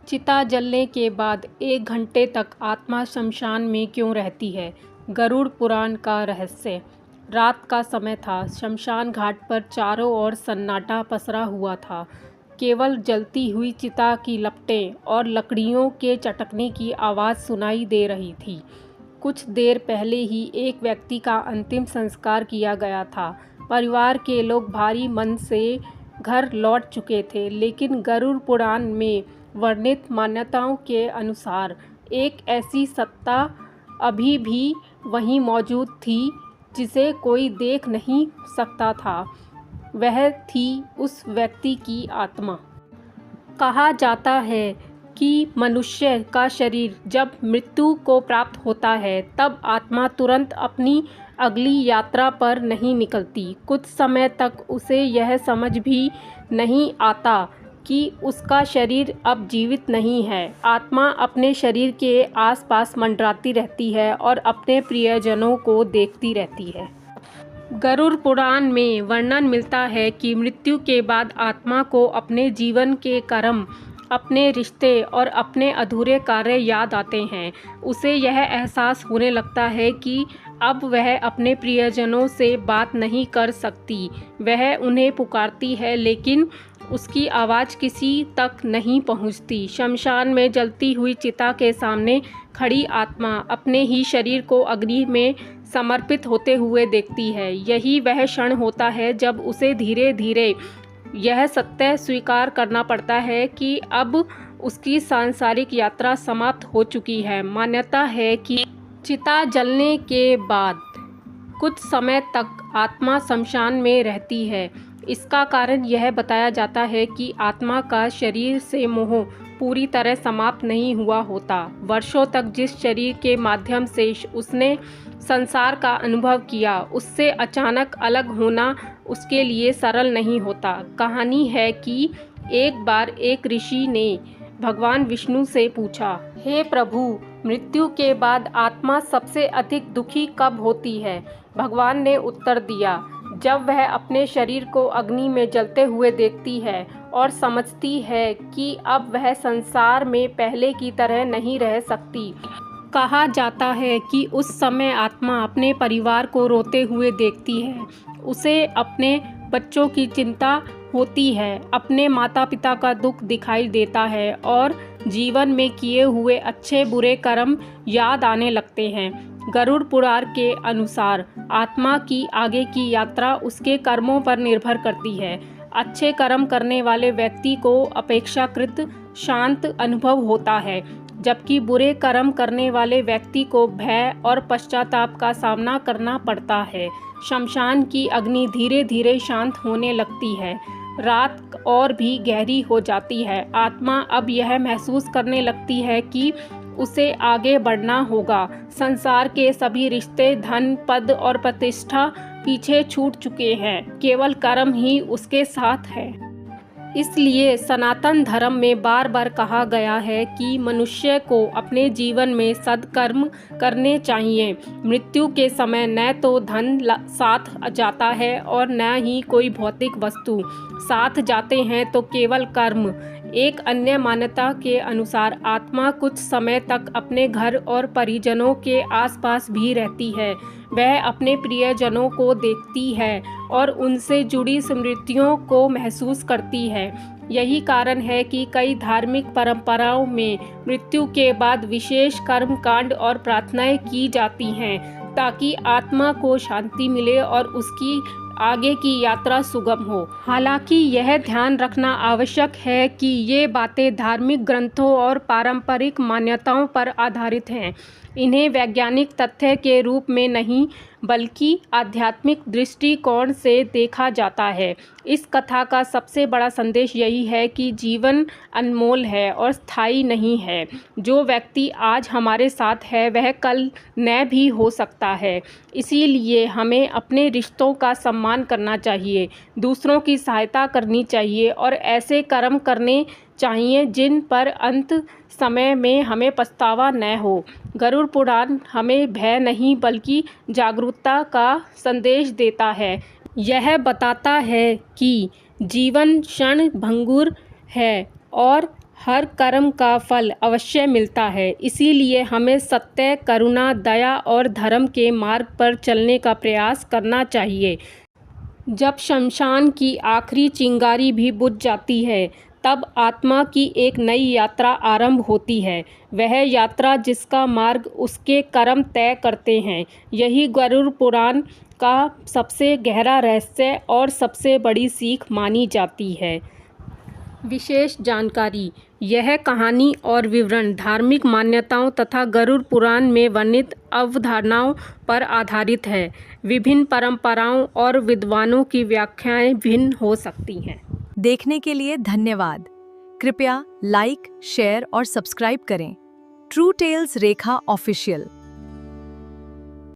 चिता जलने के बाद 1 घंटे तक आत्मा शमशान में क्यों रहती है? गरुड़ पुराण का रहस्य। रात का समय था। शमशान घाट पर चारों ओर सन्नाटा पसरा हुआ था। केवल जलती हुई चिता की लपटें और लकड़ियों के चटकने की आवाज़ सुनाई दे रही थी। कुछ देर पहले ही एक व्यक्ति का अंतिम संस्कार किया गया था। परिवार के लोग भारी मन से घर लौट चुके थे, लेकिन गरुड़ पुराण में वर्णित मान्यताओं के अनुसार एक ऐसी सत्ता अभी भी वहीं मौजूद थी जिसे कोई देख नहीं सकता था। वह थी उस व्यक्ति की आत्मा। कहा जाता है कि मनुष्य का शरीर जब मृत्यु को प्राप्त होता है तब आत्मा तुरंत अपनी अगली यात्रा पर नहीं निकलती। कुछ समय तक उसे यह समझ भी नहीं आता कि उसका शरीर अब जीवित नहीं है। आत्मा अपने शरीर के आसपास मंडराती रहती है और अपने प्रियजनों को देखती रहती है। गरुड़ पुराण में वर्णन मिलता है कि मृत्यु के बाद आत्मा को अपने जीवन के कर्म, अपने रिश्ते और अपने अधूरे कार्य याद आते हैं। उसे यह एहसास होने लगता है कि अब वह अपने प्रियजनों से बात नहीं कर सकती। वह उन्हें पुकारती है, लेकिन उसकी आवाज़ किसी तक नहीं पहुंचती। शमशान में जलती हुई चिता के सामने खड़ी आत्मा अपने ही शरीर को अग्नि में समर्पित होते हुए देखती है। यही वह क्षण होता है जब उसे धीरे धीरे यह सत्य स्वीकार करना पड़ता है कि अब उसकी सांसारिक यात्रा समाप्त हो चुकी है। मान्यता है कि चिता जलने के बाद कुछ समय तक आत्मा शमशान में रहती है। इसका कारण यह बताया जाता है कि आत्मा का शरीर से मोह पूरी तरह समाप्त नहीं हुआ होता। वर्षों तक जिस शरीर के माध्यम से उसने संसार का अनुभव किया, उससे अचानक अलग होना उसके लिए सरल नहीं होता। कहानी है कि एक बार एक ऋषि ने भगवान विष्णु से पूछा, हे प्रभु, मृत्यु के बाद आत्मा सबसे अधिक दुखी कब होती है? भगवान ने उत्तर दिया, जब वह अपने शरीर को अग्नि में जलते हुए देखती है और समझती है कि अब वह संसार में पहले की तरह नहीं रह सकती। कहा जाता है कि उस समय आत्मा अपने परिवार को रोते हुए देखती है। उसे अपने बच्चों की चिंता होती है, अपने माता पिता का दुख दिखाई देता है और जीवन में किए हुए अच्छे बुरे कर्म याद आने लगते हैं। गरुड़ पुराण के अनुसार आत्मा की आगे की यात्रा उसके कर्मों पर निर्भर करती है। अच्छे कर्म करने वाले व्यक्ति को अपेक्षाकृत शांत अनुभव होता है, जबकि बुरे कर्म करने वाले व्यक्ति को भय और पश्चाताप का सामना करना पड़ता है। शमशान की अग्नि धीरे धीरे शांत होने लगती है। रात और भी गहरी हो जाती है। आत्मा अब यह महसूस करने लगती है कि उसे आगे बढ़ना होगा। संसार के सभी रिश्ते, धन, पद और प्रतिष्ठा पीछे छूट चुके हैं। केवल कर्म ही उसके साथ है। इसलिए सनातन धर्म में बार बार कहा गया है कि मनुष्य को अपने जीवन में सद्कर्म करने चाहिए। मृत्यु के समय न तो धन साथ जाता है और न ही कोई भौतिक वस्तु साथ जाते हैं, तो केवल कर्म। एक अन्य मान्यता के अनुसार आत्मा कुछ समय तक अपने घर और परिजनों के आसपास भी रहती है। वह अपने प्रियजनों को देखती है और उनसे जुड़ी स्मृतियों को महसूस करती है। यही कारण है कि कई धार्मिक परंपराओं में मृत्यु के बाद विशेष कर्म कांड और प्रार्थनाएं की जाती हैं, ताकि आत्मा को शांति मिले और उसकी आगे की यात्रा सुगम हो। हालांकि यह ध्यान रखना आवश्यक है कि ये बातें धार्मिक ग्रंथों और पारंपरिक मान्यताओं पर आधारित हैं। इन्हें वैज्ञानिक तथ्य के रूप में नहीं, बल्कि आध्यात्मिक दृष्टिकोण से देखा जाता है। इस कथा का सबसे बड़ा संदेश यही है कि जीवन अनमोल है और स्थायी नहीं है। जो व्यक्ति आज हमारे साथ है वह कल न भी हो सकता है। इसीलिए हमें अपने रिश्तों का सम्मान करना चाहिए, दूसरों की सहायता करनी चाहिए और ऐसे कर्म करने चाहिए जिन पर अंत समय में हमें पछतावा न हो। गरुड़ पुराण हमें भय नहीं बल्कि जागरूकता का संदेश देता है। यह बताता है कि जीवन क्षण भंगुर है और हर कर्म का फल अवश्य मिलता है, इसीलिए हमें सत्य, करुणा, दया और धर्म के मार्ग पर चलने का प्रयास करना चाहिए। जब शमशान की आखिरी चिंगारी भी बुझ जाती है, तब आत्मा की एक नई यात्रा आरंभ होती है। वह यात्रा जिसका मार्ग उसके कर्म तय करते हैं। यही गरुड़ पुराण का सबसे गहरा रहस्य और सबसे बड़ी सीख मानी जाती है। विशेष जानकारी। यह कहानी और विवरण धार्मिक मान्यताओं तथा गरुड़ पुराण में वर्णित अवधारणाओं पर आधारित है। विभिन्न परंपराओं और विद्वानों की व्याख्याएं भिन्न हो सकती हैं। देखने के लिए धन्यवाद। कृपया लाइक, शेयर और सब्सक्राइब करें। ट्रू टेल्स रेखा ऑफिशियल।